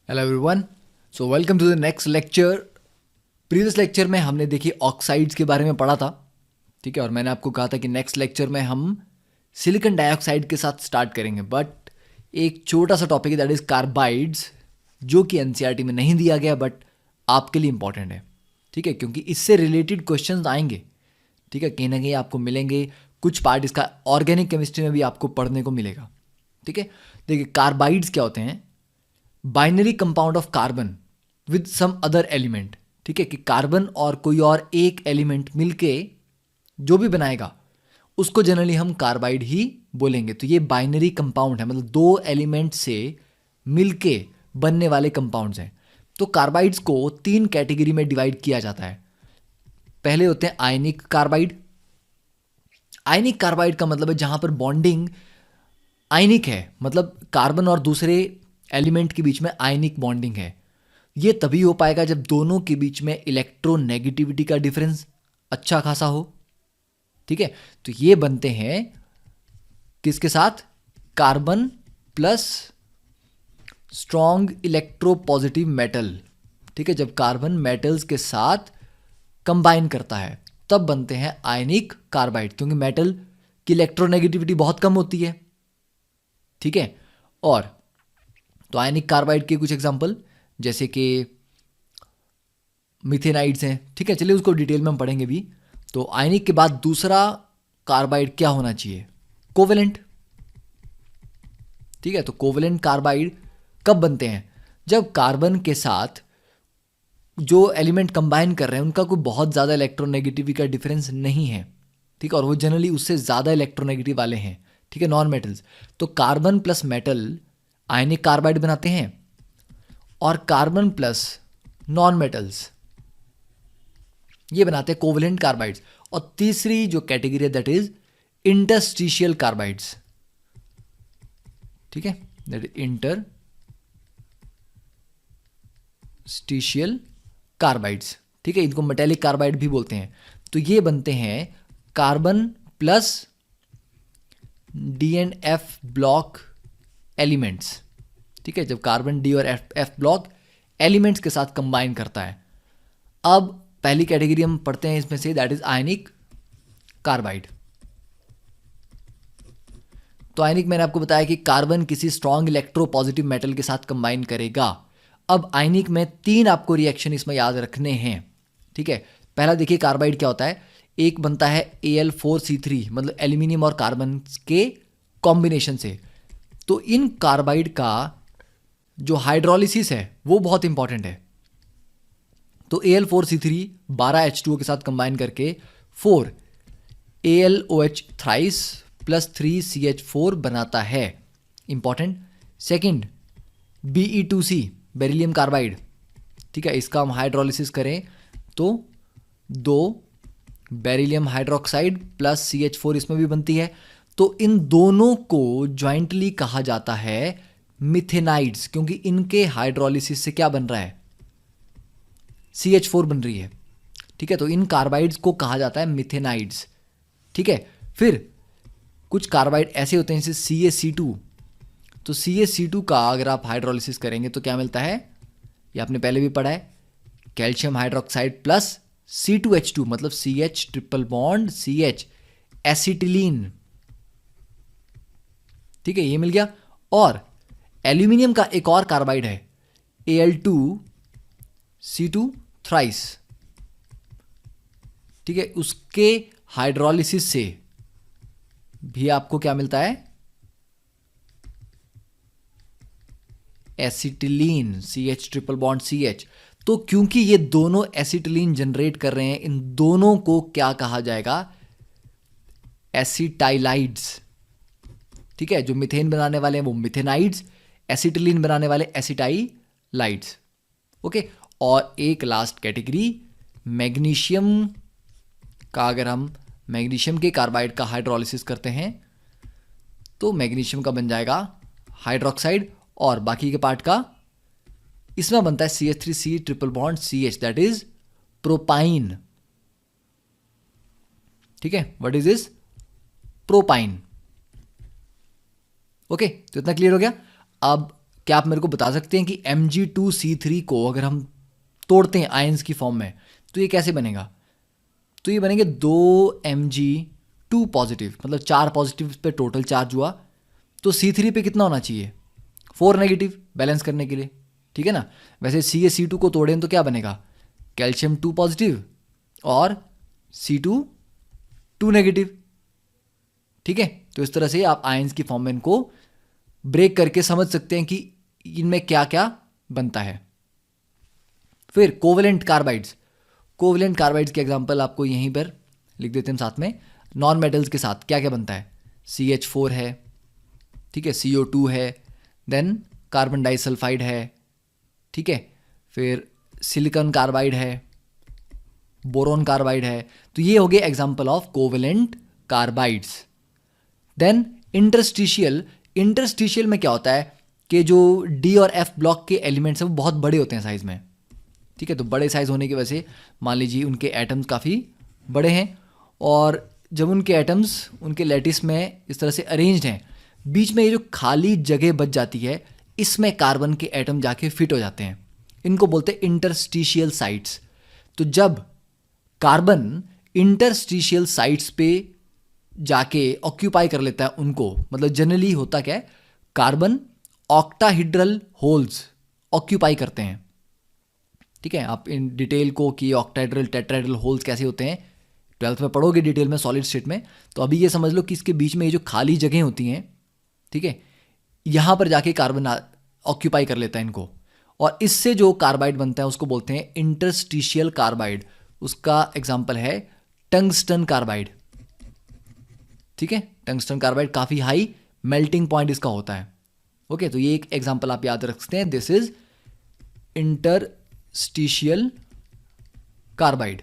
Hello everyone, so welcome to the next lecture. Previous lecture में हमने देखिए oxides के बारे में पढ़ा था, ठीक है। और मैंने आपको कहा था कि नेक्स्ट लेक्चर में हम सिलिकॉन डाइऑक्साइड के साथ स्टार्ट करेंगे, बट एक छोटा सा टॉपिक है दैट इज़ कार्बाइड्स, जो कि एनसीईआरटी में नहीं दिया गया बट आपके लिए इंपॉर्टेंट है, ठीक है, क्योंकि इससे रिलेटेड क्वेश्चंस आएंगे, ठीक है। कहीं ना कहीं आपको मिलेंगे, कुछ पार्ट इसका ऑर्गेनिक केमिस्ट्री में भी आपको पढ़ने को मिलेगा, ठीक है। देखिए कार्बाइड्स क्या होते हैं? Binary compound of carbon with some other element, ठीक है, कि कार्बन और कोई और एक एलिमेंट मिलके जो भी बनाएगा उसको जनरली हम कार्बाइड ही बोलेंगे। तो ये बाइनरी कंपाउंड है, मतलब दो एलिमेंट से मिलके बनने वाले कंपाउंड्स हैं। तो कार्बाइड्स को तीन कैटेगरी में डिवाइड किया जाता है। पहले होते हैं आयनिक कार्बाइड। आयनिक कार्बाइड का मतलब है जहां पर बॉन्डिंग आयनिक है, मतलब कार्बन और दूसरे एलिमेंट के बीच में आयनिक बॉन्डिंग है। ये तभी हो पाएगा जब दोनों के बीच में इलेक्ट्रोनेगेटिविटी का डिफरेंस अच्छा खासा हो, ठीक है। तो ये बनते हैं किसके साथ? Carbon plus strong electropositive metal, ठीक है। जब कार्बन मेटल्स के साथ कंबाइन करता है तब बनते हैं आयनिक कार्बाइड, क्योंकि मेटल की इलेक्ट्रोनेगेटिविटी बहुत कम होती है, ठीक है। और तो आयनिक कार्बाइड के कुछ एग्जांपल जैसे कि मिथेनाइड्स हैं, ठीक है। चलिए उसको डिटेल में हम पढ़ेंगे भी। तो आयनिक के बाद दूसरा कार्बाइड क्या होना चाहिए? कोवेलेंट, ठीक है। तो कोवेलेंट कार्बाइड कब बनते हैं? जब कार्बन के साथ जो एलिमेंट कंबाइन कर रहे हैं उनका कोई बहुत ज़्यादा इलेक्ट्रोनेगेटिविटी का डिफरेंस नहीं है, ठीक है, और वो जनरली उससे ज़्यादा इलेक्ट्रोनेगेटिव वाले हैं, ठीक है, नॉन मेटल्स। तो कार्बन प्लस मेटल आयनिक कार्बाइड बनाते हैं, और कार्बन प्लस नॉन मेटल्स ये बनाते हैं कोवेलेंट कार्बाइड्स। और तीसरी जो कैटेगरी है दैट इज इंटरस्टिशियल कार्बाइड्स, ठीक है, दैट इज इंटरस्टिशियल कार्बाइड्स, ठीक है। इनको मेटेलिक कार्बाइड भी बोलते हैं। तो ये बनते हैं carbon plus D and F block elements, ठीक है। जब कार्बन डी और एफ ब्लॉक एलिमेंट्स के साथ कंबाइन करता है। अब पहली कैटेगरी हम पढ़ते हैं इसमें से, दैट इज आयनिक कार्बाइड। तो आयनिक मैंने आपको बताया कि कार्बन किसी स्ट्रॉन्ग इलेक्ट्रोपॉजिटिव मेटल के साथ कंबाइन करेगा। अब आयनिक में तीन आपको रिएक्शन इसमें याद रखने हैं, ठीक है। पहला देखिए कार्बाइड क्या होता है। एक बनता है Al4C3, मतलब एल्यूमिनियम और कार्बन के कॉम्बिनेशन से। तो इन कार्बाइड का जो हाइड्रोलिसिस है वो बहुत इंपॉर्टेंट है। तो Al4C3 12H2O के साथ कंबाइन करके 4 AlOH थ्राइस प्लस 3CH4 बनाता है, important. Second Be2C beryllium carbide, ठीक है। इसका हम हाइड्रोलिसिस करें तो 2 बेरिलियम हाइड्रोक्साइड प्लस CH4 इसमें भी बनती है। तो इन दोनों को ज्वाइंटली कहा जाता है मिथेनाइड्स, क्योंकि इनके हाइड्रोलिसिस से क्या बन रहा है? CH4 बन रही है, ठीक है। तो इन कार्बाइड्स को कहा जाता है मिथेनाइड्स, ठीक है। फिर कुछ कार्बाइड ऐसे होते हैं जैसे CaC2। तो CaC2 का अगर आप हाइड्रोलिसिस करेंगे तो क्या मिलता है? ये आपने पहले भी पढ़ा है, कैल्शियम हाइड्रोक्साइड प्लस C2H2, मतलब CH triple bond CH acetylene, ठीक है, ये मिल गया। और एल्यूमिनियम का एक और कार्बाइड है Al2C2 थ्राइस, ठीक है। उसके हाइड्रोलिसिस से भी आपको क्या मिलता है? Acetylene CH triple bond CH। तो क्योंकि ये दोनों एसिटिलीन जनरेट कर रहे हैं, इन दोनों को क्या कहा जाएगा? एसिटाइलाइड्स, ठीक है। जो मीथेन बनाने वाले हैं वो मिथेनाइड्स, एसिटिलीन बनाने वाले एसिटाइलाइड्स, ओके। और एक लास्ट कैटेगरी मैग्नीशियम का, अगर हम मैग्नीशियम के कार्बाइड का हाइड्रोलिसिस करते हैं तो मैग्नीशियम का बन जाएगा हाइड्रोक्साइड, और बाकी के पार्ट का इसमें बनता है CH3C triple bond CH, that is propyne, ठीक है। What is this? Propyne, okay. तो इतना क्लियर हो गया। अब क्या आप मेरे को बता सकते हैं कि Mg2C3 को अगर हम तोड़ते हैं आयंस की फॉर्म में तो ये कैसे बनेगा? तो ये बनेंगे 2Mg2 पॉजिटिव, मतलब 4 पॉजिटिव पे टोटल चार्ज हुआ, तो C3 पे कितना होना चाहिए? 4 नेगेटिव, बैलेंस करने के लिए, ठीक है ना। वैसे CaC2 को तोड़ें तो क्या बनेगा? कैल्शियम 2 पॉजिटिव और C2 2 नेगेटिव, ठीक है। तो इस तरह से आप आयंस की फॉर्म में इनको ब्रेक करके समझ सकते हैं कि इनमें क्या क्या बनता है। फिर कोवेलेंट कार्बाइड्स, कोवेलेंट कार्बाइड्स के एग्जांपल आपको यहीं पर लिख देते हैं साथ में। नॉन मेटल्स के साथ क्या क्या बनता है? CH4 है, ठीक है, CO2 है, देन कार्बन डाइसल्फाइड है, ठीक है, फिर सिलिकॉन कार्बाइड है, बोरोन कार्बाइड है। तो ये हो गए example of covalent carbides. Then interstitial, interstitial में क्या होता है कि जो D और F ब्लॉक के एलिमेंट्स हैं वो बहुत बड़े होते हैं साइज में, ठीक है। तो बड़े साइज होने की वजह से मान लीजिए उनके एटम्स काफ़ी बड़े हैं, और जब उनके एटम्स उनके लैटिस में इस तरह से अरेंज्ड हैं, बीच में ये जो खाली जगह बच जाती है, इसमें कार्बन के एटम जाके फिट हो जाते हैं। इनको बोलते हैं इंटरस्टिशियल साइट्स। तो जब कार्बन इंटरस्टिशियल साइट्स पे जाके ऑक्यूपाई कर लेता है उनको, मतलब जनरली होता क्या है, कार्बन ऑक्टाहेड्रल होल्स ऑक्यूपाई करते हैं, ठीक है। आप इन डिटेल को कि ऑक्टाहेड्रल टेट्राहेड्रल होल्स कैसे होते हैं 12th में पढ़ोगे डिटेल में सॉलिड स्टेट में। तो अभी ये समझ लो कि इसके बीच में ये जो खाली जगह होती हैं, ठीक है, यहाँ पर जाके कार्बन ऑक्यूपाई कर लेता है इनको, और इससे जो कार्बाइड बनता है उसको बोलते हैं इंटरस्टिशियल कार्बाइड। उसका एग्जाम्पल है टंगस्टन कार्बाइड, ठीक है। टंगस्टन कार्बाइड काफ़ी हाई मेल्टिंग पॉइंट इसका होता है, ओके। तो ये एक एग्जाम्पल आप याद रख सकते हैं, दिस इज इंटरस्टिशियल कार्बाइड।